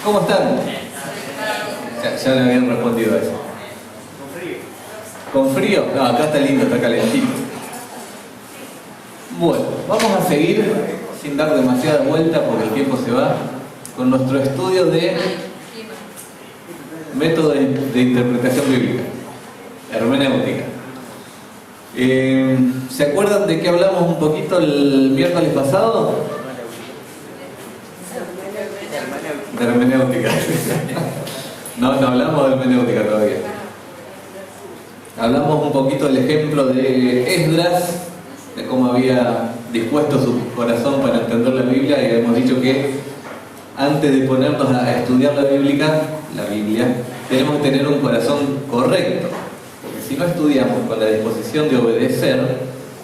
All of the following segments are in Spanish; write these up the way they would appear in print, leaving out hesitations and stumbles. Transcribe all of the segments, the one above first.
¿Cómo están? Ya le habían respondido a eso. ¿Con frío? No, acá está lindo, está calentito. Bueno, vamos a seguir, sin dar demasiada vuelta porque el tiempo se va, con nuestro estudio de método de interpretación bíblica, hermenéutica. ¿Se acuerdan de qué hablamos un poquito el miércoles pasado? De hermenéutica. No hablamos de hermenéutica todavía. Hablamos un poquito del ejemplo de Esdras, de cómo había dispuesto su corazón para entender la Biblia, y hemos dicho que antes de ponernos a estudiar la Biblia, tenemos que tener un corazón correcto, porque si no estudiamos con la disposición de obedecer,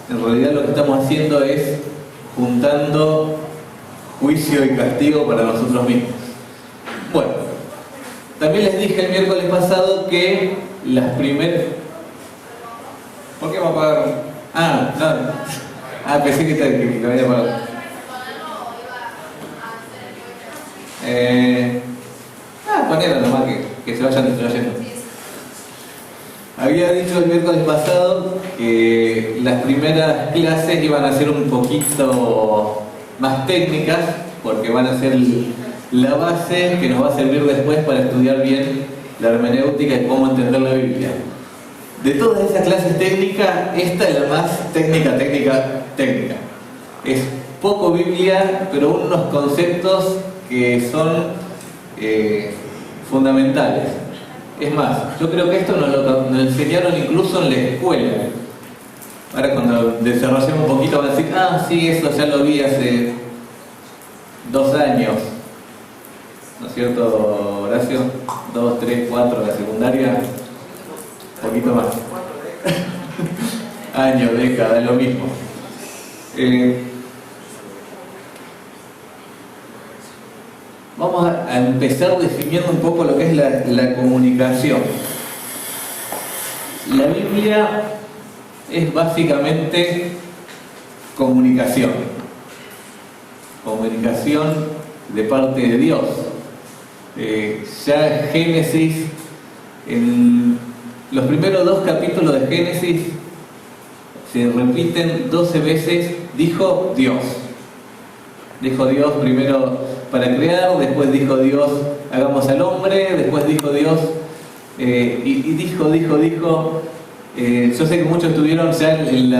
en realidad lo que estamos haciendo es juntando juicio y castigo para nosotros mismos. Bueno, también les dije el miércoles pasado que las primeras... ¿Por qué va a apagar? Pensé que lo había apagado. Ponelo nomás que se vayan distrayendo. Había dicho el miércoles pasado que las primeras clases iban a ser un poquito más técnicas, porque van a ser la base que nos va a servir después para estudiar bien la hermenéutica y cómo entender la Biblia. De todas esas clases técnicas, esta es la más técnica. Es poco Biblia, pero unos conceptos que son fundamentales. Es más, yo creo que esto nos lo enseñaron incluso en la escuela. Ahora cuando desarrollemos un poquito van a decir, sí, eso ya lo vi hace 2 años. ¿No es cierto, Horacio? 2, 3, 4, la secundaria. Un poquito más. Año, década, es lo mismo. Vamos a empezar definiendo un poco lo que es la comunicación. La Biblia es básicamente comunicación. Comunicación de parte de Dios. Ya Génesis, en los primeros 2 capítulos de Génesis se repiten 12 veces, dijo Dios. Dijo Dios primero para crear, después dijo Dios, hagamos al hombre, después dijo Dios, dijo. Yo sé que muchos estuvieron ya en el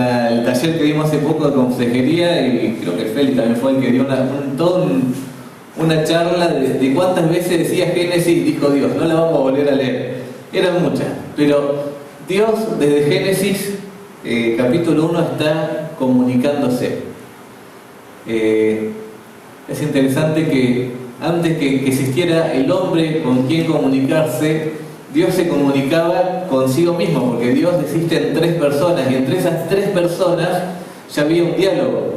taller que dimos hace poco de consejería, y creo que Félix también fue el que dio una charla de cuántas veces decía Génesis, dijo Dios. No la vamos a volver a leer, eran muchas, pero Dios desde Génesis capítulo 1 está comunicándose. Es interesante que antes que existiera el hombre con quien comunicarse, Dios se comunicaba consigo mismo, porque Dios existe en 3 personas, y entre esas 3 personas ya había un diálogo.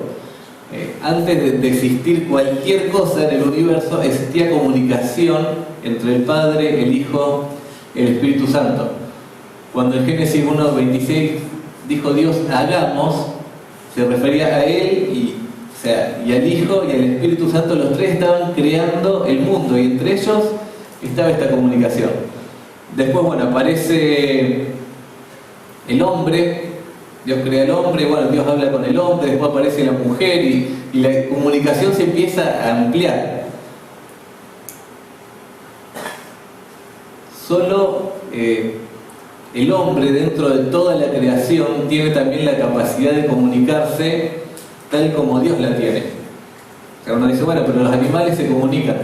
Antes de existir cualquier cosa en el universo, existía comunicación entre el Padre, el Hijo, el Espíritu Santo. Cuando en Génesis 1:26 dijo Dios, hagamos, se refería a Él y al Hijo y al Espíritu Santo. Los 3 estaban creando el mundo, y entre ellos estaba esta comunicación. Después, aparece el hombre. Dios crea al hombre, Dios habla con el hombre, después aparece la mujer, y la comunicación se empieza a ampliar. Solo el hombre, dentro de toda la creación, tiene también la capacidad de comunicarse tal como Dios la tiene. O sea, uno dice, pero los animales se comunican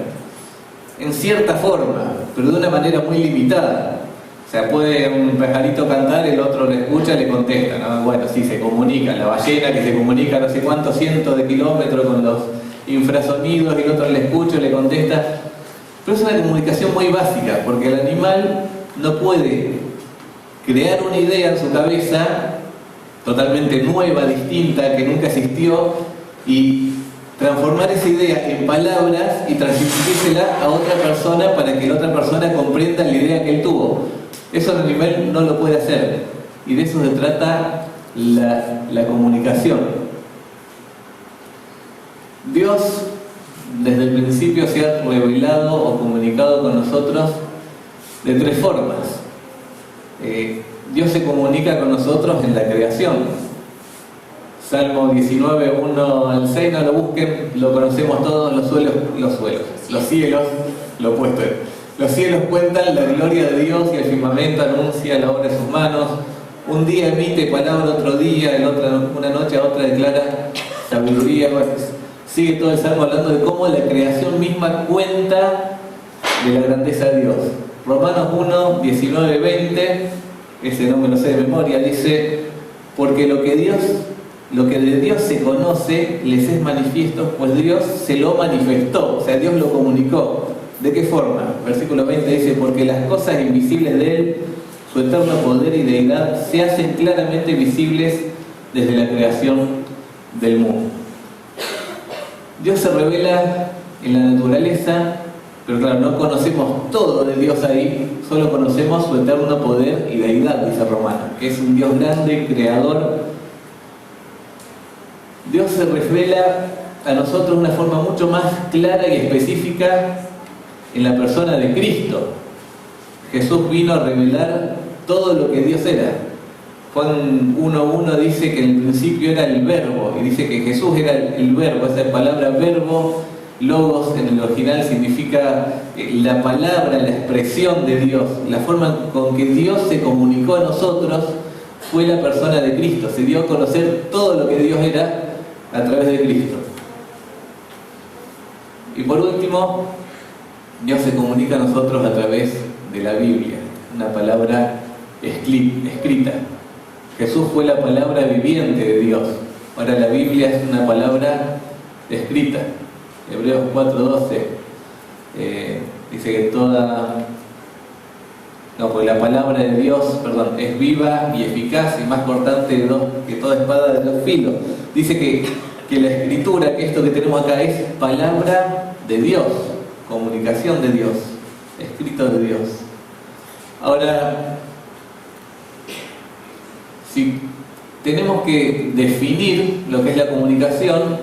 en cierta forma, pero de una manera muy limitada. O sea, puede un pajarito cantar, el otro le escucha, le contesta, ¿no? Sí, se comunica. La ballena que se comunica no sé cuántos cientos de kilómetros con los infrasonidos, y el otro le escucha, le contesta. Pero es una comunicación muy básica, porque el animal no puede crear una idea en su cabeza totalmente nueva, distinta, que nunca existió, y transformar esa idea en palabras y transmitírsela a otra persona para que la otra persona comprenda la idea que él tuvo. Eso el animal no lo puede hacer, y de eso se trata la comunicación. Dios desde el principio se ha revelado o comunicado con nosotros de tres formas. Dios se comunica con nosotros en la creación. Salmo 19, 1 al 6, no lo busquen, lo conocemos todos, los cielos, lo opuesto. Los cielos cuentan la gloria de Dios y el firmamento anuncia la obra de sus manos. Un día emite palabra, otro día, una noche a otra declara sabiduría. Sigue todo el Salmo hablando de cómo la creación misma cuenta de la grandeza de Dios. Romanos 1, 19, 20, ese no me lo sé de memoria, dice: porque lo que de Dios se conoce les es manifiesto, pues Dios se lo manifestó, o sea, Dios lo comunicó. ¿De qué forma? Versículo 20 dice: porque las cosas invisibles de Él, su eterno poder y deidad, se hacen claramente visibles desde la creación del mundo. Dios se revela en la naturaleza, pero claro, no conocemos todo de Dios ahí, solo conocemos su eterno poder y deidad, dice Romano, que es un Dios grande, creador. Dios se revela a nosotros de una forma mucho más clara y específica en la persona de Cristo. Jesús vino a revelar todo lo que Dios era. Juan 1.1 dice que en el principio era el verbo, y dice que Jesús era el verbo. Esa palabra verbo, logos, en el original significa la palabra, la expresión de Dios. La forma con que Dios se comunicó a nosotros fue la persona de Cristo. Se dio a conocer todo lo que Dios era a través de Cristo. Y por último, Dios se comunica a nosotros a través de la Biblia, una palabra escrita. Jesús fue la palabra viviente de Dios. Ahora la Biblia es una palabra escrita. Hebreos 4.12 dice que porque la palabra de Dios, es viva y eficaz y más cortante que toda espada de dos filos. Dice que la escritura, que esto que tenemos acá es palabra de Dios, comunicación de Dios, escrito de Dios. Ahora, si tenemos que definir lo que es la comunicación,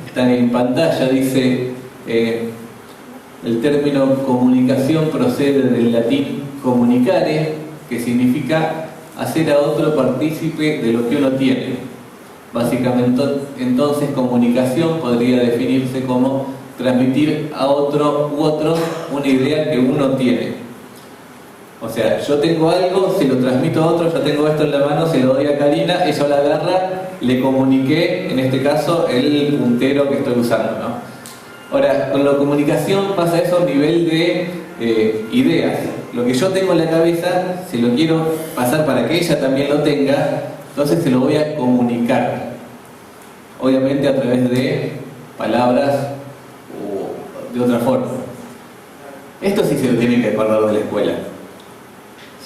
está en pantalla, dice, el término comunicación procede del latín comunicare, que significa hacer a otro partícipe de lo que uno tiene. Básicamente, entonces, comunicación podría definirse como transmitir a otro u otros una idea que uno tiene. O sea, yo tengo algo, se lo transmito a otro, yo tengo esto en la mano, se lo doy a Karina, ella la agarra, le comuniqué, en este caso, el puntero que estoy usando, ¿no? Ahora, con la comunicación pasa eso a nivel de ideas. Lo que yo tengo en la cabeza, se lo quiero pasar para que ella también lo tenga, entonces se lo voy a comunicar. Obviamente a través de palabras o de otra forma. Esto sí se lo tienen que acordar de la escuela.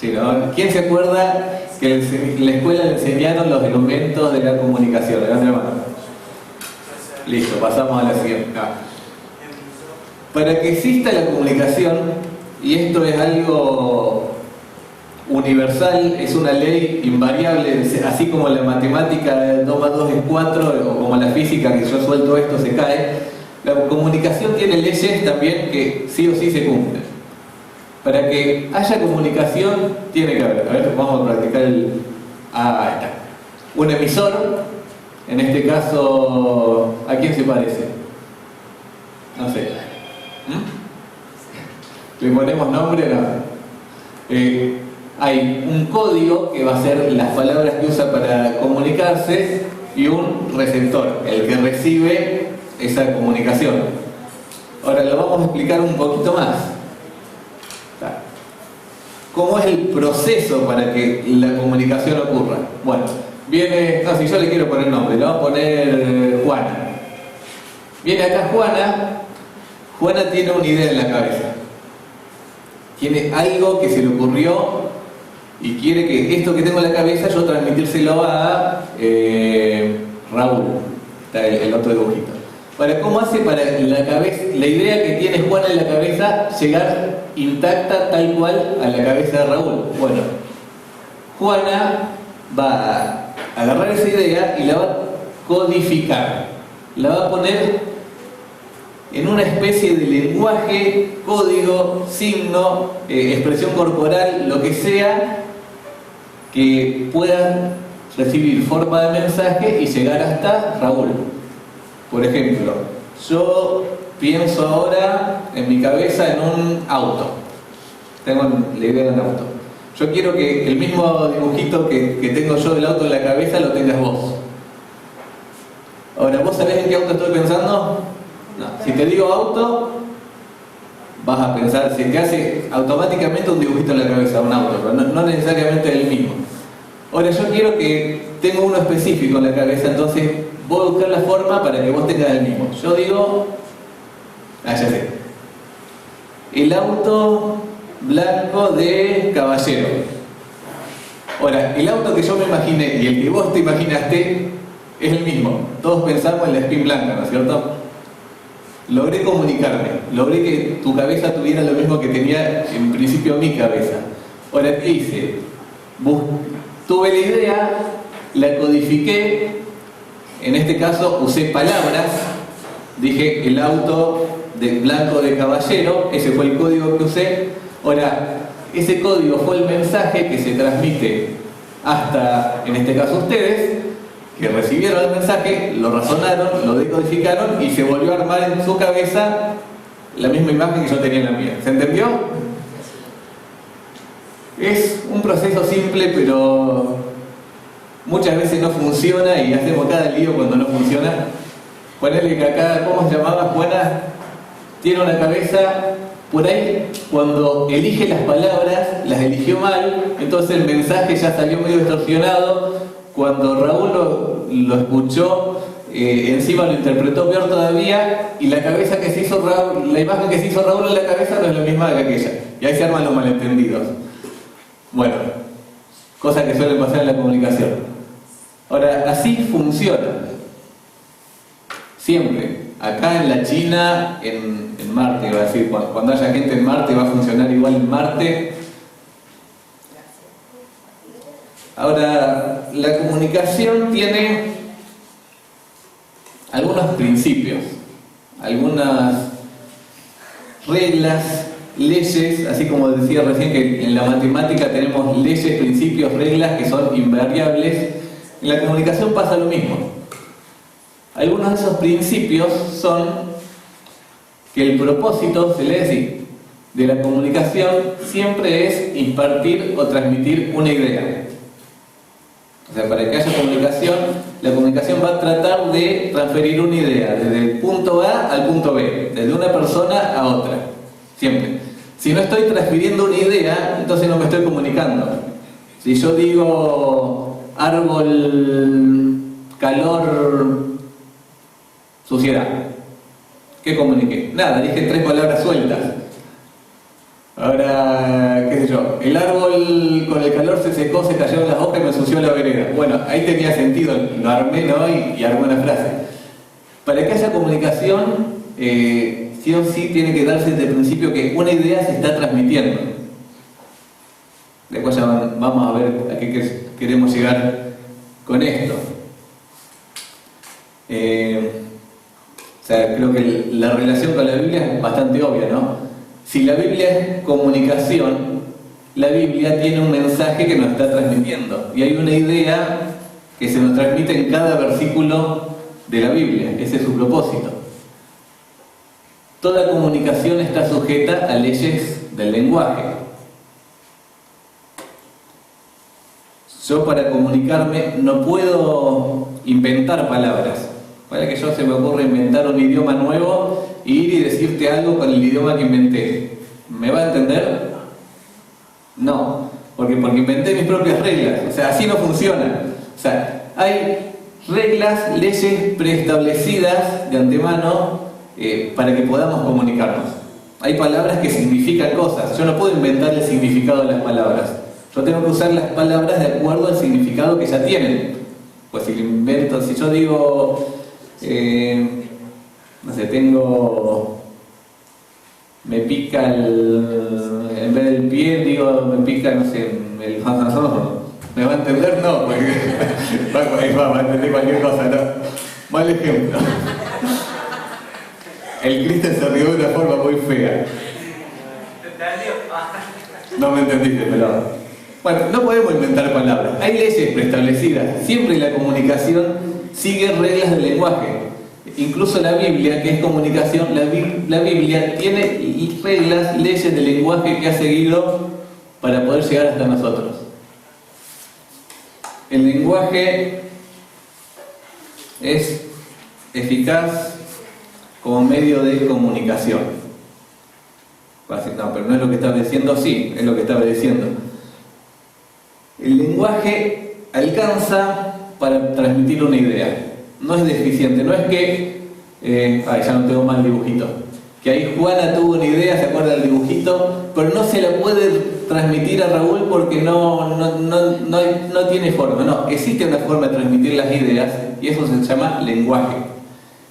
¿Sí, no? ¿Quién se acuerda que en la escuela le enseñaron los elementos de la comunicación? Levante la mano. Listo, pasamos a la siguiente. Para que exista la comunicación, y esto es algo universal, es una ley invariable, así como la matemática 2 más 2 es 4, o como la física, que yo suelto esto se cae, la comunicación tiene leyes también que sí o sí se cumplen. Para que haya comunicación, tiene que haber, vamos a practicar ahí está. Un emisor, en este caso, ¿a quién se parece? No sé. ¿Le ponemos nombre? No. Hay un código que va a ser las palabras que usa para comunicarse y un receptor, el que recibe esa comunicación. Ahora lo vamos a explicar un poquito más. ¿Cómo es el proceso para que la comunicación ocurra? Bueno, si yo le quiero poner nombre, le voy a poner Juana. Viene acá Juana tiene una idea en la cabeza. Tiene algo que se le ocurrió y quiere que esto que tengo en la cabeza yo transmitírselo a Raúl, está el otro dibujito. ¿Cómo hace para la idea que tiene Juana en la cabeza llegar intacta tal cual a la cabeza de Raúl? Bueno, Juana va a agarrar esa idea y la va a codificar, la va a poner en una especie de lenguaje, código, signo, expresión corporal, lo que sea, que puedan recibir forma de mensaje y llegar hasta Raúl. Por ejemplo, yo pienso ahora en mi cabeza en un auto. Tengo la idea de un auto. Yo quiero que el mismo dibujito que tengo yo del auto en la cabeza lo tengas vos. Ahora, ¿vos sabés en qué auto estoy pensando? No. Si te digo auto, vas a pensar, se te hace automáticamente un dibujito en la cabeza, un auto, pero no necesariamente el mismo. Ahora, yo quiero que tenga uno específico en la cabeza, entonces voy a buscar la forma para que vos tengas el mismo. Yo digo, ya sé, el auto blanco de Caballero. Ahora, el auto que yo me imaginé y el que vos te imaginaste es el mismo. Todos pensamos en la Spin blanca, ¿no es cierto? Logré comunicarme, logré que tu cabeza tuviera lo mismo que tenía en principio mi cabeza. Ahora, ¿qué hice? Tuve la idea, la codifiqué, en este caso usé palabras, dije el auto de blanco de Caballero, ese fue el código que usé. Ahora, ese código fue el mensaje que se transmite hasta, en este caso ustedes, que recibieron el mensaje, lo razonaron, lo decodificaron y se volvió a armar en su cabeza la misma imagen que yo tenía en la mía. ¿Se entendió? Es un proceso simple, pero muchas veces no funciona y hacemos cada lío cuando no funciona. Ponerle que acá, ¿cómo se llamaba? Juana tiene una cabeza, por ahí cuando elige las palabras, las eligió mal, entonces el mensaje ya salió medio distorsionado. Cuando Raúl lo escuchó, encima lo interpretó peor todavía, y la cabeza que se hizo Raúl, la imagen que se hizo Raúl en la cabeza no es la misma que aquella, y ahí se arman los malentendidos. Bueno, cosas que suelen pasar en la comunicación. Ahora, así funciona. Siempre. Acá en la China, en Marte, iba a decir, cuando haya gente en Marte va a funcionar igual en Marte. Ahora, la comunicación tiene algunos principios, algunas reglas, leyes, así como decía recién que en la matemática tenemos leyes, principios, reglas que son invariables. En la comunicación pasa lo mismo. Algunos de esos principios son que el propósito, se lee así, de la comunicación siempre es impartir o transmitir una idea. O sea, para que haya comunicación, la comunicación va a tratar de transferir una idea desde el punto A al punto B, desde una persona a otra, siempre. Si no estoy transfiriendo una idea, entonces no me estoy comunicando. Si yo digo árbol, calor, suciedad, ¿qué comuniqué? Nada, dije 3 palabras sueltas. Ahora, qué sé yo, el árbol con el calor se secó, se cayeron las hojas y me ensució la vereda. Bueno, ahí tenía sentido, lo armé, ¿no? Y armé una frase. Para que haya comunicación, sí o sí tiene que darse desde el principio que una idea se está transmitiendo. Después ya vamos a ver a qué queremos llegar con esto. O sea, creo que la relación con la Biblia es bastante obvia, ¿no? Si la Biblia es comunicación, la Biblia tiene un mensaje que nos está transmitiendo. Y hay una idea que se nos transmite en cada versículo de la Biblia. Ese es su propósito. Toda comunicación está sujeta a leyes del lenguaje. Yo para comunicarme no puedo inventar palabras. Para que yo se me ocurra inventar un idioma nuevo e ir y decirte algo con el idioma que inventé. ¿Me va a entender? No, porque inventé mis propias reglas. O sea, así no funciona. O sea, hay reglas, leyes preestablecidas de antemano para que podamos comunicarnos. Hay palabras que significan cosas. Yo no puedo inventar el significado de las palabras. Yo tengo que usar las palabras de acuerdo al significado que ya tienen. Pues si invento, si yo digo... no sé, me pica en vez del pie, digo, me pica, no sé, el ¿me va a entender? No, porque va a entender cualquier cosa, no. Mal ejemplo. El Cristian se rió de una forma muy fea. No me entendiste, pero... Bueno, no podemos inventar palabras. Hay leyes preestablecidas. Siempre la comunicación sigue reglas del lenguaje. Incluso la Biblia, que es comunicación, la Biblia tiene reglas, leyes del lenguaje que ha seguido para poder llegar hasta nosotros. El lenguaje es eficaz como medio de comunicación. No, pero no es lo que estaba diciendo, sí, es lo que estaba diciendo. El lenguaje alcanza para transmitir una idea. No es deficiente, no es que... ya no tengo más dibujito. Que ahí Juana tuvo una idea, se acuerda del dibujito, pero no se la puede transmitir a Raúl porque no tiene forma. No, existe una forma de transmitir las ideas y eso se llama lenguaje.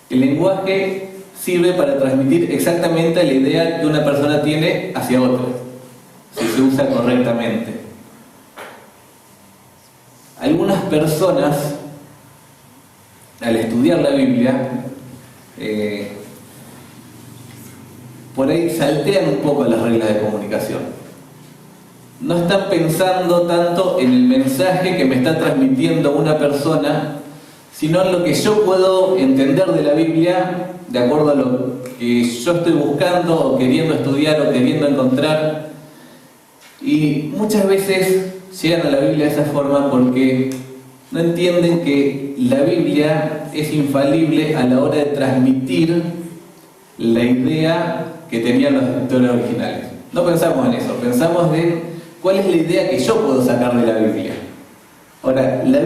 El lenguaje sirve para transmitir exactamente la idea que una persona tiene hacia otra, si se usa correctamente. Algunas personas, al estudiar la Biblia, por ahí saltean un poco las reglas de comunicación. No están pensando tanto en el mensaje que me está transmitiendo una persona, sino en lo que yo puedo entender de la Biblia de acuerdo a lo que yo estoy buscando o queriendo estudiar o queriendo encontrar. Y muchas veces llegan a la Biblia de esa forma porque no entienden que la Biblia es infalible a la hora de transmitir la idea que tenían los escritores originales. No pensamos en eso, pensamos en cuál es la idea que yo puedo sacar de la Biblia. Ahora, la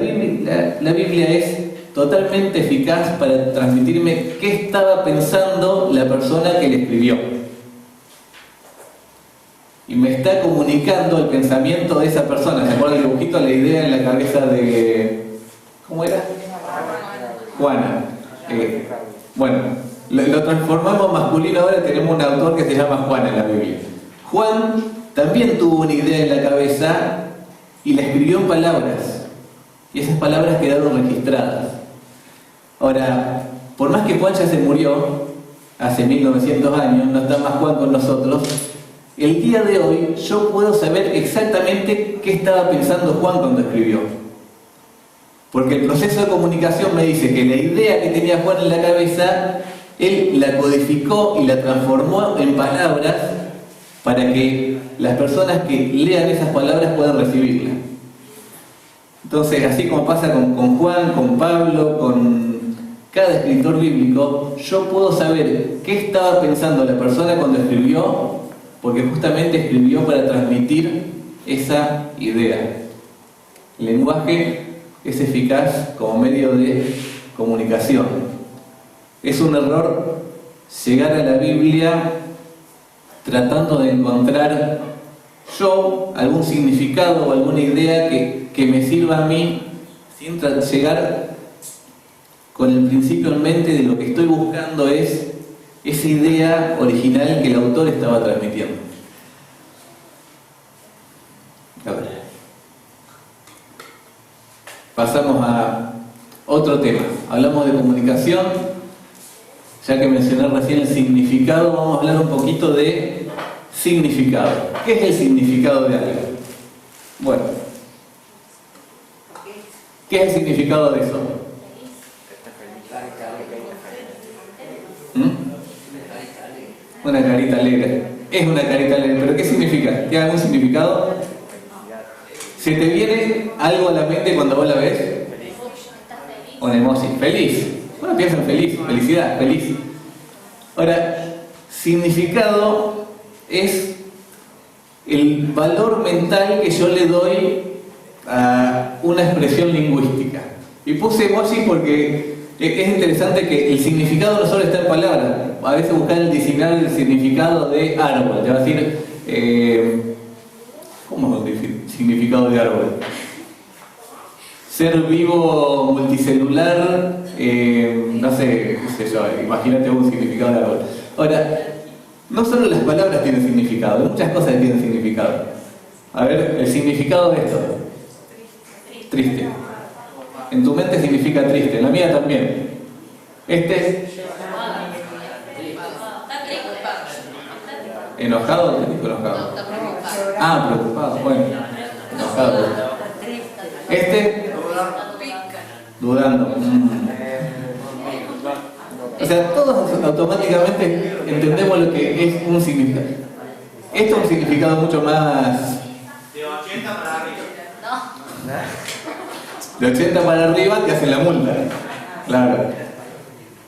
Biblia es totalmente eficaz para transmitirme qué estaba pensando la persona que le escribió. Y me está comunicando el pensamiento de esa persona. ¿Se acuerdan el dibujito? La idea en la cabeza de... ¿Cómo era? Juana. Bueno, lo transformamos masculino ahora, tenemos un autor que se llama Juan en la Biblia. Juan también tuvo una idea en la cabeza y la escribió en palabras. Y esas palabras quedaron registradas. Ahora, por más que Juan ya se murió, hace 1900 años, no está más Juan con nosotros, el día de hoy yo puedo saber exactamente qué estaba pensando Juan cuando escribió. Porque el proceso de comunicación me dice que la idea que tenía Juan en la cabeza, él la codificó y la transformó en palabras para que las personas que lean esas palabras puedan recibirlas. Entonces, así como pasa con Juan, con Pablo, con cada escritor bíblico, yo puedo saber qué estaba pensando la persona cuando escribió, porque justamente escribió para transmitir esa idea. El lenguaje es eficaz como medio de comunicación. Es un error llegar a la Biblia tratando de encontrar yo algún significado o alguna idea que me sirva a mí sin llegar con el principio en mente de lo que estoy buscando es esa idea original que el autor estaba transmitiendo. A ver. Pasamos a otro tema. Hablamos de comunicación. Ya que mencioné recién el significado, vamos a hablar un poquito de significado. ¿Qué es el significado de algo? Bueno, ¿qué es el significado de eso? Una carita alegre. Es una carita alegre, pero ¿qué significa? ¿Tiene algún significado? ¿Se te viene algo a la mente cuando vos la ves? Un emoji. Feliz. Bueno, piensa en feliz, felicidad, feliz. Ahora, significado es el valor mental que yo le doy a una expresión lingüística. Y puse emoji porque es interesante que el significado no solo está en palabras. A veces buscar el diccionario del significado de árbol. Te va a decir, ¿cómo es el significado de árbol? Ser vivo multicelular, no sé, qué sé yo, imagínate un significado de árbol. Ahora, no solo las palabras tienen significado, hay muchas cosas que tienen significado. A ver, el significado de esto. Triste. En tu mente significa triste, en la mía también. ¿Enojado? ¿Qué dijo enojado? Ah, preocupado, bueno. Enojado. Este, dudando. O sea, todos automáticamente entendemos lo que es un significado. Esto es un significado mucho más... De 80 para arriba. De 80 para arriba te hacen la multa. Claro.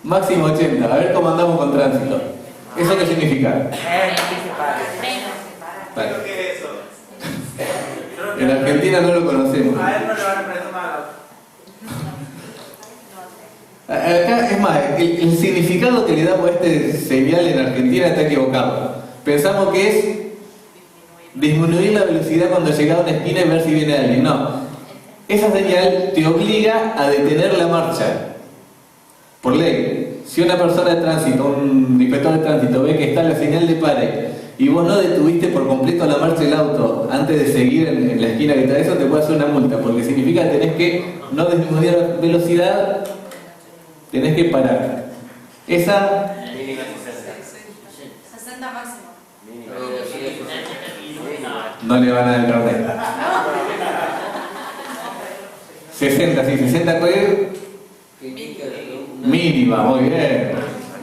Máximo 80. A ver cómo andamos con tránsito. ¿Eso qué significa? Vale. ¿Qué es eso? En Argentina no lo conocemos. A él no le van a prestar nada. Acá, es más, el significado que le damos a este señal en Argentina está equivocado. Pensamos que es disminuir la velocidad cuando llega a una esquina y ver si viene alguien. No. Esa señal te obliga a detener la marcha. Por ley. Si una persona de tránsito, un inspector de tránsito, ve que está la señal de pare y vos no detuviste por completo la marcha del auto antes de seguir en la esquina que está eso, te puede hacer una multa, porque significa que tenés que no disminuir la velocidad, tenés que parar. Esa... 60 máximo. No le van a dar el carnet. 60, sí, 60 correr. Mínima, muy bien.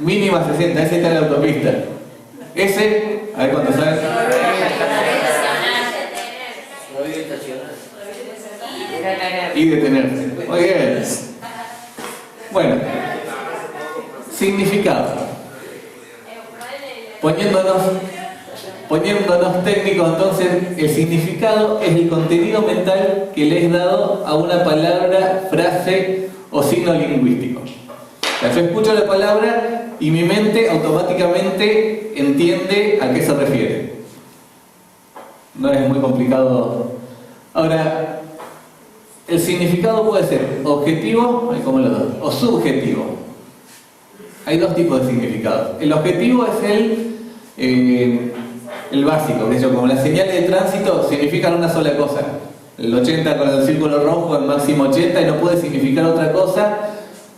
Mínima 60, ese está en la autopista. Ese, a ver cuánto sale. Y detenerse. Muy bien. Bueno, significado. Poniéndonos técnicos, entonces, el significado es el contenido mental que le es dado a una palabra, frase o signo lingüístico. O sea, yo escucho la palabra y mi mente automáticamente entiende a qué se refiere. No es muy complicado. Ahora, el significado puede ser objetivo, como los dos, o subjetivo. Hay dos tipos de significados. El objetivo es el básico, que es como las señales de tránsito significan una sola cosa. El 80 con el círculo rojo, el máximo 80, y no puede significar otra cosa.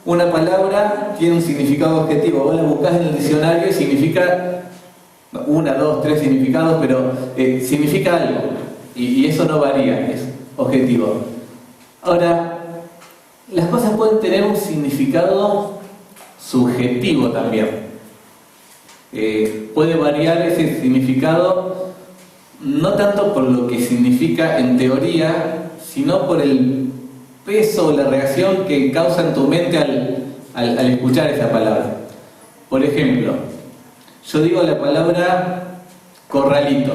Una palabra tiene un significado objetivo. Vos la buscás en el diccionario y significa 1, 2, 3 significados, pero significa algo. Y eso no varía, es objetivo. Ahora, las cosas pueden tener un significado subjetivo también. Puede variar ese significado no tanto por lo que significa en teoría, sino por el peso o la reacción que causa en tu mente al escuchar esa palabra. Por ejemplo, yo digo la palabra corralito.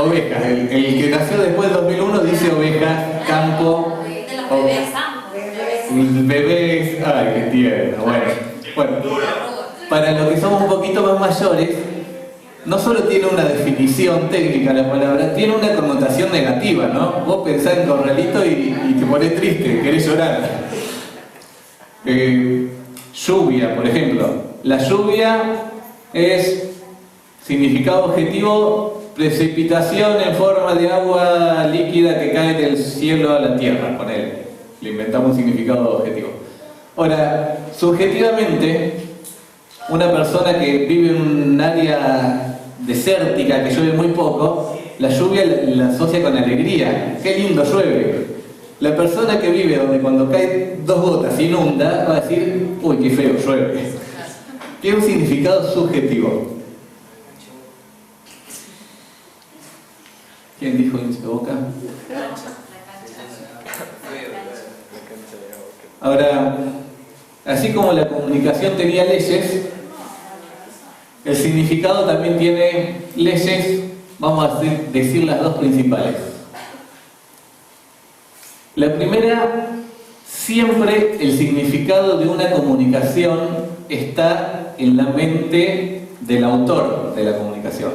Ovejas. El que nació después del 2001 dice ovejas, campo. Bebés, ay, qué tierno. Bueno, para los que somos un poquito más mayores, no solo tiene una definición técnica la palabra, tiene una connotación negativa, ¿no? Vos pensás en corralito y te pones triste, querés llorar. Lluvia, por ejemplo. La lluvia es significado objetivo, precipitación en forma de agua líquida que cae del cielo a la tierra, con él. Le inventamos un significado objetivo. Ahora, subjetivamente, una persona que vive en un área desértica, que llueve muy poco, la lluvia la asocia con alegría. ¡Qué lindo llueve! La persona que vive donde cuando cae 2 gotas inunda, va a decir, uy, qué feo llueve. Tiene un significado subjetivo. ¿Quién dijo hincha de Boca? Ahora, así como la comunicación tenía leyes, el significado también tiene leyes, vamos a decir las dos principales. La primera, siempre el significado de una comunicación está en la mente del autor de la comunicación.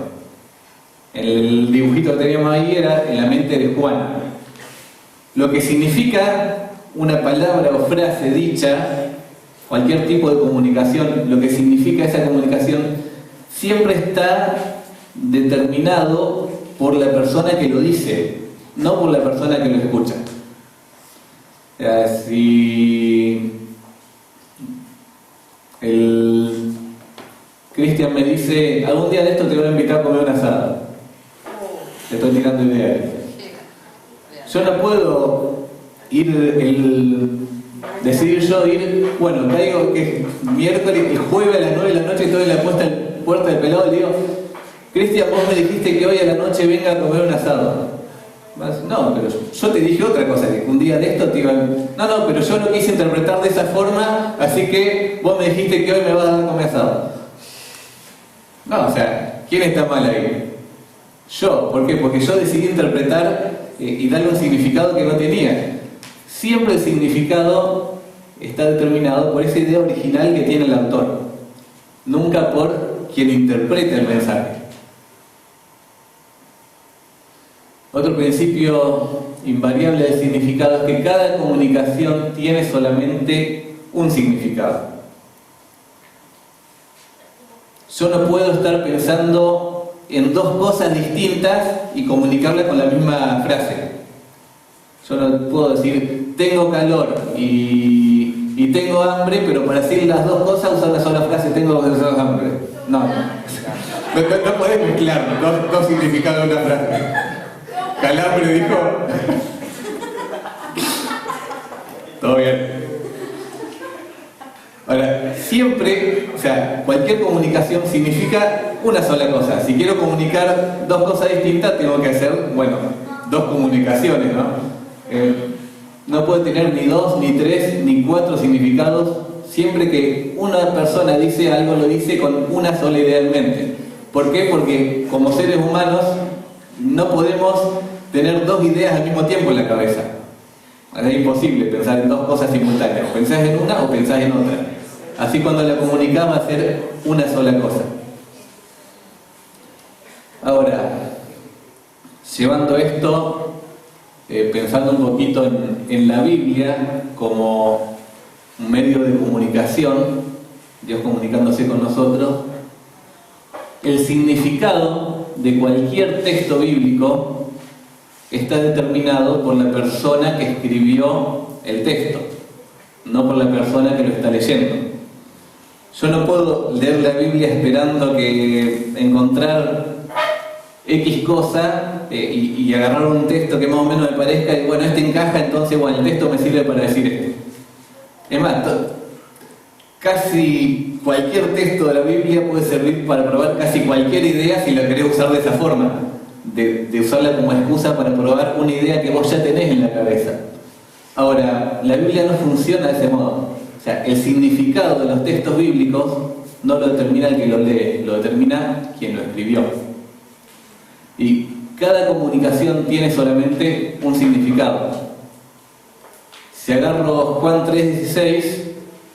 El dibujito que teníamos ahí era en la mente de Juan. Lo que significa una palabra o frase dicha, cualquier tipo de comunicación, lo que significa esa comunicación, siempre está determinado por la persona que lo dice, no por la persona que lo escucha. Si El Cristian me dice, algún día de esto te voy a invitar a comer un asado. Te estoy tirando ideas. Yo no puedo decidir yo ir, bueno, caigo que miércoles, el jueves a las 9 de la noche estoy en la puerta del pelado y le digo, Cristian, vos me dijiste que hoy a la noche venga a comer un asado. No, pero yo te dije otra cosa, que un día de esto te iba... No, pero yo lo quise interpretar de esa forma, así que vos me dijiste que hoy me vas a dar a comer asado. No, o sea, ¿quién está mal ahí? Yo, ¿por qué? Porque yo decidí interpretar y darle un significado que no tenía. Siempre el significado está determinado por esa idea original que tiene el autor, nunca por quien interpreta el mensaje. Otro principio invariable del significado es que cada comunicación tiene solamente un significado. Yo no puedo estar pensando en dos cosas distintas y comunicarlas con la misma frase. Yo no puedo decir, tengo calor y tengo hambre, pero para decir las dos cosas usar la sola frase, tengo hambre. No podés mezclar dos significados de una frase. Calambre dijo. Todo bien. Ahora, siempre, o sea, cualquier comunicación significa una sola cosa. Si quiero comunicar dos cosas distintas, tengo que hacer, bueno, dos comunicaciones, ¿no? No puede tener ni dos, ni tres, ni cuatro significados. Siempre que una persona dice algo, lo dice con una sola idea en mente. ¿Por qué? Porque como seres humanos no podemos tener dos ideas al mismo tiempo en la cabeza. Es imposible pensar en dos cosas simultáneas. O pensás en una o pensás en otra. Así cuando la comunicás va a ser una sola cosa. Ahora, llevando esto, pensando un poquito en la Biblia como un medio de comunicación, Dios comunicándose con nosotros, el significado de cualquier texto bíblico está determinado por la persona que escribió el texto, no por la persona que lo está leyendo. Yo no puedo leer la Biblia esperando que encontrar X cosa y agarrar un texto que más o menos me parezca y bueno, este encaja, entonces bueno, el texto me sirve para decir esto. Es más, casi cualquier texto de la Biblia puede servir para probar casi cualquier idea si la querés usar de esa forma, de usarla como excusa para probar una idea que vos ya tenés en la cabeza. Ahora, la Biblia no funciona de ese modo. O sea, el significado de los textos bíblicos no lo determina el que lo lee, lo determina quien lo escribió. Y cada comunicación tiene solamente un significado. Si agarro Juan 3:16,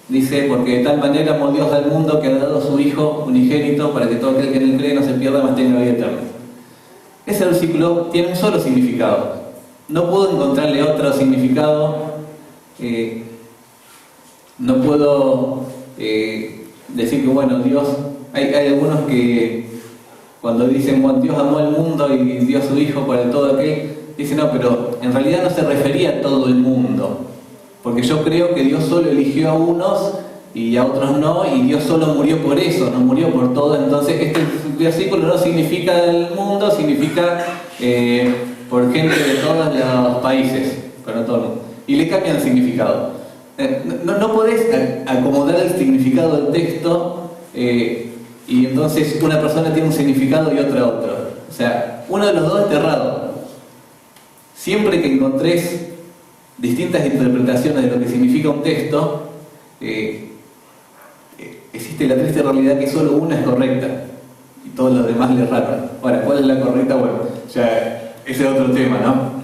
dice, porque de tal manera amó Dios al mundo que ha dado a su Hijo unigénito para que todo aquel que en él cree no se pierda, mas tenga vida eterna. Ese versículo tiene un solo significado. No puedo encontrarle otro significado. No puedo decir que, bueno, Dios... Hay algunos que cuando dicen, bueno, Dios amó al mundo y dio a su Hijo para todo aquel, dicen, no, pero en realidad no se refería a todo el mundo. Porque yo creo que Dios solo eligió a unos y a otros no, y Dios solo murió por eso, no murió por todo. Entonces este versículo no significa el mundo, significa por gente de todos los países, pero no todo el mundo. Y le cambian el significado. No podés acomodar el significado del texto y entonces una persona tiene un significado y otra otro. O sea, uno de los dos está errado. Siempre que encontrés distintas interpretaciones de lo que significa un texto, existe la triste realidad que solo una es correcta y todos los demás le erraron. Ahora, ¿cuál es la correcta? Bueno, ya ese es otro tema, ¿no?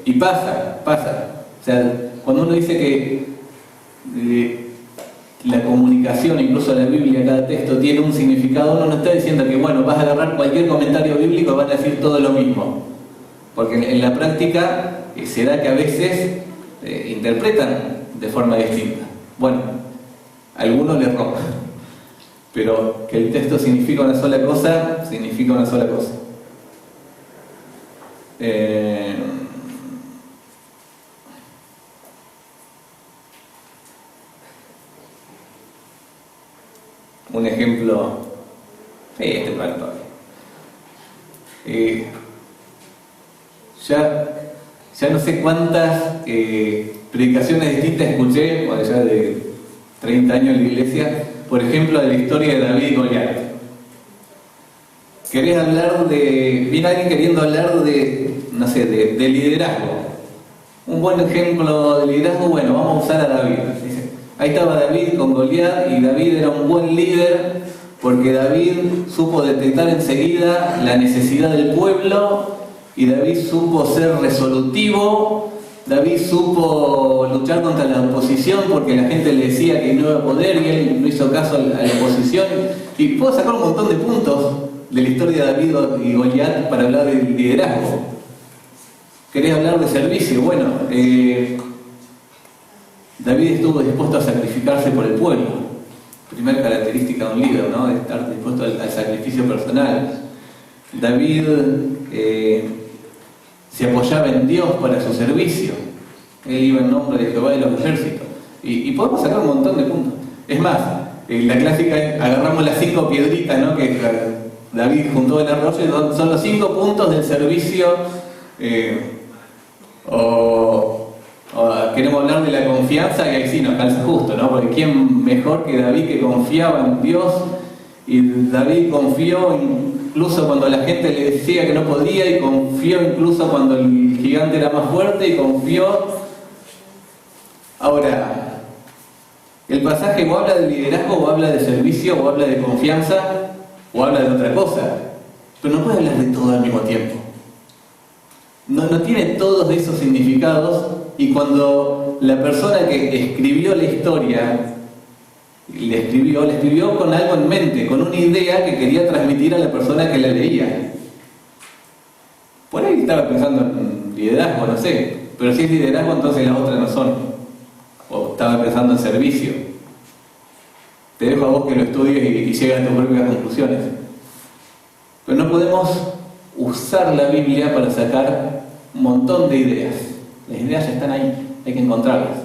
Y pasa. O sea, cuando uno dice que la comunicación, incluso la Biblia, cada texto tiene un significado, uno no está diciendo que, bueno, vas a agarrar cualquier comentario bíblico y van a decir todo lo mismo. Porque en la práctica se da que a veces interpretan de forma distinta. Bueno, algunos le roban, pero que el texto significa una sola cosa, significa una sola cosa. Un ejemplo, este para todavía. Ya no sé cuántas predicaciones distintas escuché, bueno, ya de 30 años en la iglesia, por ejemplo, de la historia de David y Goliat. Querés hablar viene alguien queriendo hablar no sé, de liderazgo. Un buen ejemplo de liderazgo, bueno, vamos a usar a David. Dice, ahí estaba David con Goliat y David era un buen líder porque David supo detectar enseguida la necesidad del pueblo y David supo ser resolutivo, David supo luchar contra la oposición porque la gente le decía que no iba a poder y él no hizo caso a la oposición. Y puedo sacar un montón de puntos de la historia de David y Goliat para hablar de liderazgo. ¿Querés hablar de servicio? Bueno, David estuvo dispuesto a sacrificarse por el pueblo. Primera característica de un líder, ¿no? De estar dispuesto al sacrificio personal. David se apoyaba en Dios para su servicio. Él iba en nombre de Jehová de los ejércitos. Y podemos sacar un montón de puntos. Es más, la clásica es, agarramos las 5 piedritas, ¿no? Que David juntó el arroyo, son los 5 puntos del servicio. O queremos hablar de la confianza, y ahí sí nos calza justo, ¿no? Porque ¿quién mejor que David, que confiaba en Dios? Y David confió incluso cuando la gente le decía que no podía, y confió incluso cuando el gigante era más fuerte, y confió. Ahora, el pasaje o habla de liderazgo, o habla de servicio, o habla de confianza, o habla de otra cosa, pero no puede hablar de todo al mismo tiempo. No tiene todos esos significados, y cuando la persona que escribió la historia le escribió con algo en mente, con una idea que quería transmitir a la persona que la leía. Por ahí estaba pensando en liderazgo, no sé, pero si es liderazgo entonces las otras no son. O estaba pensando en servicio. Te dejo a vos que lo estudies y llegues a tus propias conclusiones. Pero no podemos usar la Biblia para sacar un montón de ideas. Las ideas ya están ahí, hay que encontrarlas.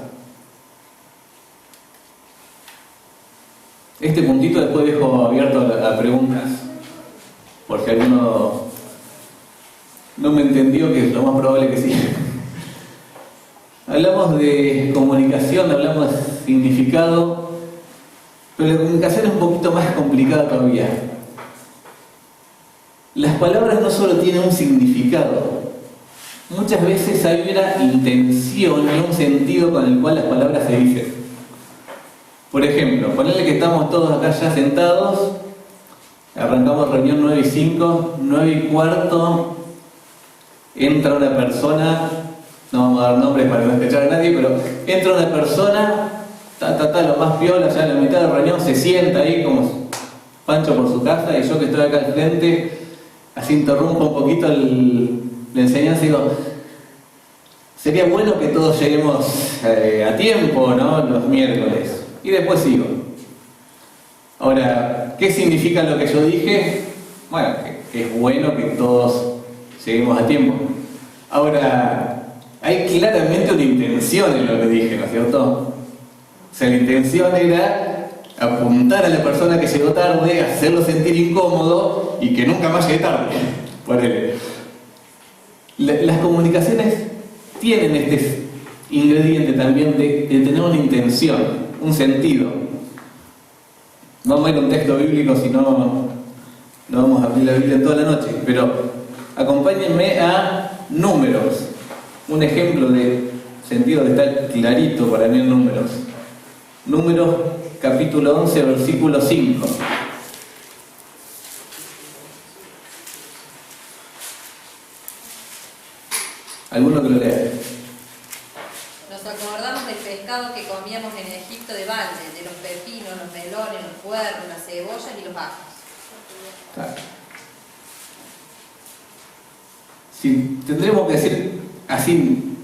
Este puntito después dejo abierto a preguntas, porque alguno no me entendió, que es lo más probable que sí. Hablamos de comunicación, hablamos de significado, pero la comunicación es un poquito más complicada todavía. Las palabras no solo tienen un significado, muchas veces hay una intención y un sentido con el cual las palabras se dicen. Por ejemplo, ponerle que estamos todos acá ya sentados, arrancamos reunión 9:05, 9:15, entra una persona, no vamos a dar nombres para no escuchar a nadie, pero entra una persona, lo más piola, ya en la mitad de la reunión se sienta ahí como Pancho por su casa, y yo que estoy acá al frente, así interrumpo un poquito la enseñanza y digo, sería bueno que todos lleguemos a tiempo, ¿no? Los miércoles. Y después sigo. Ahora, ¿qué significa lo que yo dije? Bueno, que es bueno que todos lleguemos a tiempo. Ahora, hay claramente una intención en lo que dije, ¿no es cierto? O sea, la intención era apuntar a la persona que llegó tarde, hacerlo sentir incómodo y que nunca más llegue tarde. Ponele. Las comunicaciones tienen este ingrediente también de tener una intención, un sentido. Vamos a ir a un texto bíblico, si no vamos a abrir la Biblia toda la noche, pero acompáñenme a Números, un ejemplo de sentido que está clarito para mí en Números. Números capítulo 11, versículo 5. ¿Alguno que lo lea? Nos acordamos del pescado que comíamos en Egipto de balde, de los pepinos, los melones, los puerros, las cebollas y los ajos. Claro. Si tendremos que decir así,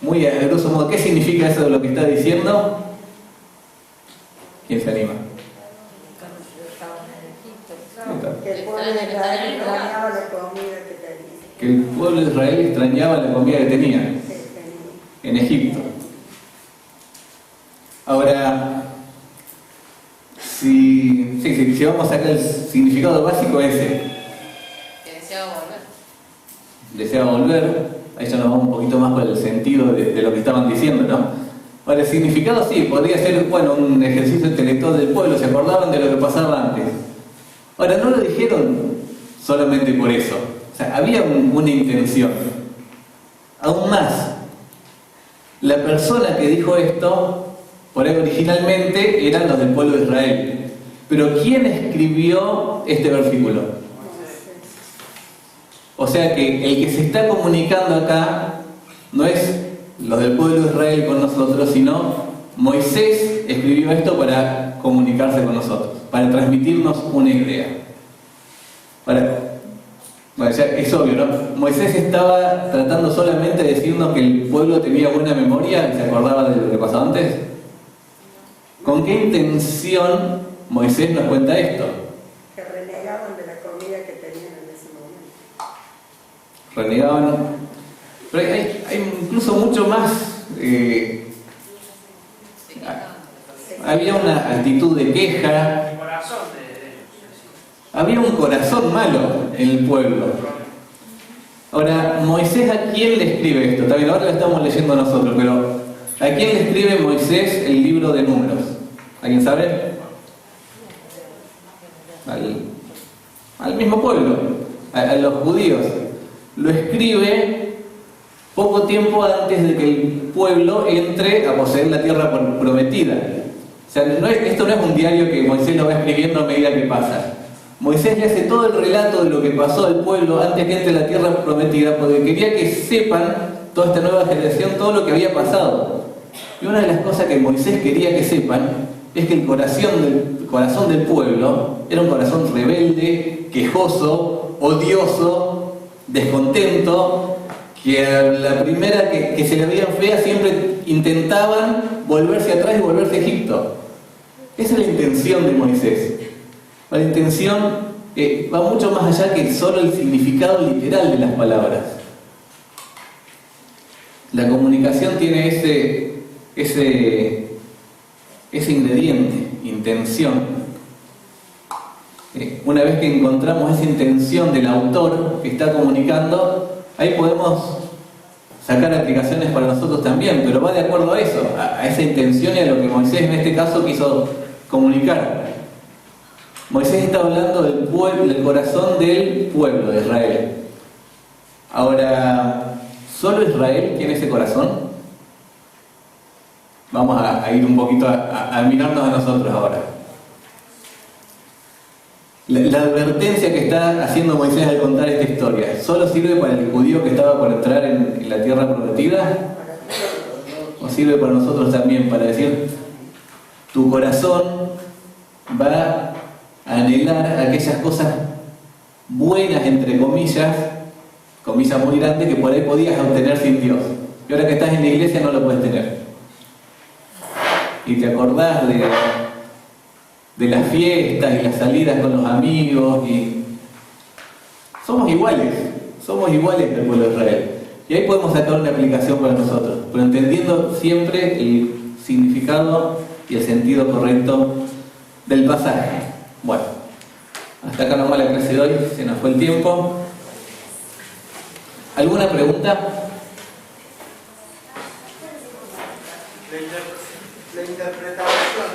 muy a grosso modo, ¿qué significa eso de lo que está diciendo? ¿Quién se anima? Que el pueblo de Israel extrañaba la comida que tenía. Que el pueblo de Israel extrañaba la comida que tenía en Egipto. Ahora, si Sí, si vamos a sacar el significado básico ese. Que deseaba volver. Deseaba volver, ahí ya nos vamos un poquito más por el sentido de lo que estaban diciendo, ¿no? Ahora, el significado sí, podría ser, bueno, un ejercicio intelectual del pueblo, se acordaban de lo que pasaba antes. Ahora, no lo dijeron solamente por eso, o sea, había una intención. Aún más, la persona que dijo esto, por ahí originalmente eran los del pueblo de Israel. Pero ¿quién escribió este versículo? O sea que el que se está comunicando acá no es los del pueblo de Israel con nosotros, sino Moisés escribió esto para comunicarse con nosotros, para transmitirnos una idea. Bueno, ya es obvio, ¿no? Moisés estaba tratando solamente de decirnos que el pueblo tenía buena memoria y se acordaba de lo que pasó antes. ¿Con qué intención Moisés nos cuenta esto? Que renegaban de la comida que tenían en ese momento. Renegaban. Pero hay incluso mucho más. Había una actitud de queja. El corazón de ellos. Había un corazón malo en el pueblo. Ahora, Moisés, ¿a quién le escribe esto? También ahora lo estamos leyendo nosotros, pero ¿a quién le escribe Moisés el libro de Números? ¿Alguien sabe? Al mismo pueblo, a los judíos. Lo escribe poco tiempo antes de que el pueblo entre a poseer la tierra prometida. O sea, esto no es un diario que Moisés lo va escribiendo a medida que pasa. Moisés le hace todo el relato de lo que pasó al pueblo antes que entre la tierra prometida, porque quería que sepan, toda esta nueva generación, todo lo que había pasado. Y una de las cosas que Moisés quería que sepan es que el corazón del pueblo era un corazón rebelde, quejoso, odioso, descontento, que a la primera que se le veían fea siempre intentaban volverse atrás y volverse a Egipto. Esa es la intención de Moisés. La intención va mucho más allá que solo el significado literal de las palabras. La comunicación tiene ese ingrediente, intención. Una vez que encontramos esa intención del autor que está comunicando, ahí podemos sacar aplicaciones para nosotros también, pero va de acuerdo a eso, a esa intención y a lo que Moisés en este caso quiso comunicar. Moisés está hablando del pueblo, del corazón del pueblo de Israel. Ahora, ¿solo Israel tiene ese corazón? Vamos a ir un poquito a mirarnos a nosotros ahora. La advertencia que está haciendo Moisés al contar esta historia, ¿solo sirve para el judío que estaba por entrar en la tierra prometida? ¿O sirve para nosotros también para decir, tu corazón va a anhelar aquellas cosas buenas, entre comillas muy grandes, que por ahí podías obtener sin Dios? Y ahora que estás en la iglesia no lo puedes tener. Y te acordás de las fiestas y las salidas con los amigos, y somos iguales del pueblo de Israel. Y ahí podemos sacar una aplicación para nosotros, pero entendiendo siempre el significado y el sentido correcto del pasaje. Bueno, hasta acá nomás la clase de hoy, se nos fue el tiempo. ¿Alguna pregunta? La interpretación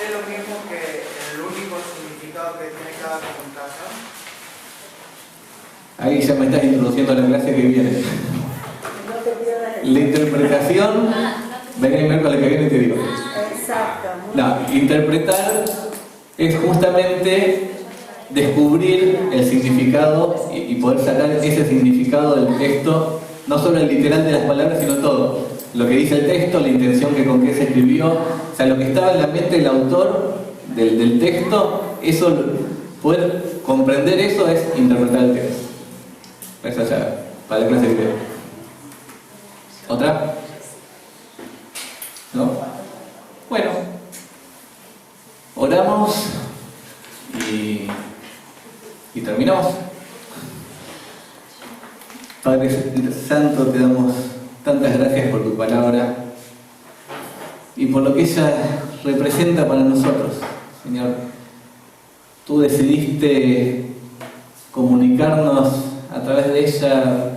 es lo mismo que el único significado que tiene cada comunicación. Ahí ya me estás introduciendo a la clase que viene. La interpretación, ven a ver con la que viene y te digo. Exacto. No, interpretar es justamente descubrir el significado y poder sacar ese significado del texto, no solo el literal de las palabras, sino todo. Lo que dice el texto, la intención con que se escribió, o sea, lo que estaba en la mente del autor del texto, eso, poder comprender eso es interpretar el texto. Eso ya, para la clase que viene. ¿Otra? ¿No? Bueno, oramos y terminamos. Padre Santo, te damos tantas gracias por tu palabra y por lo que ella representa para nosotros, Señor. tú decidiste comunicarnos a través de ella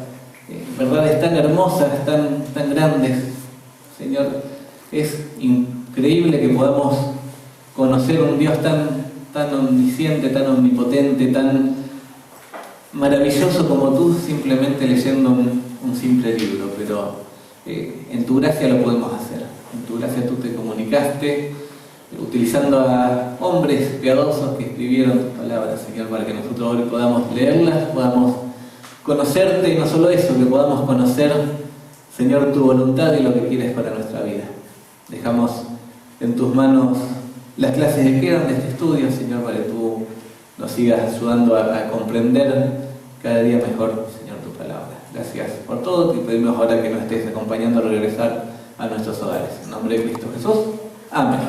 verdades tan hermosas, tan grandes. Señor, es increíble que podamos conocer un Dios tan omnisciente, tan omnipotente, tan maravilloso como tú, simplemente leyendo un simple libro, pero en tu gracia lo podemos hacer. En tu gracia tú te comunicaste utilizando a hombres piadosos que escribieron tus palabras, Señor, para que nosotros hoy podamos leerlas, podamos conocerte, y no solo eso, que podamos conocer, Señor, tu voluntad y lo que quieres para nuestra vida. Dejamos en tus manos las clases que quedan de este estudio, Señor, para que tú nos sigas ayudando a comprender cada día mejor, Señor, tu palabra. Gracias por todo, te pedimos ahora que nos estés acompañando a regresar a nuestros hogares. En nombre de Cristo Jesús. Amén.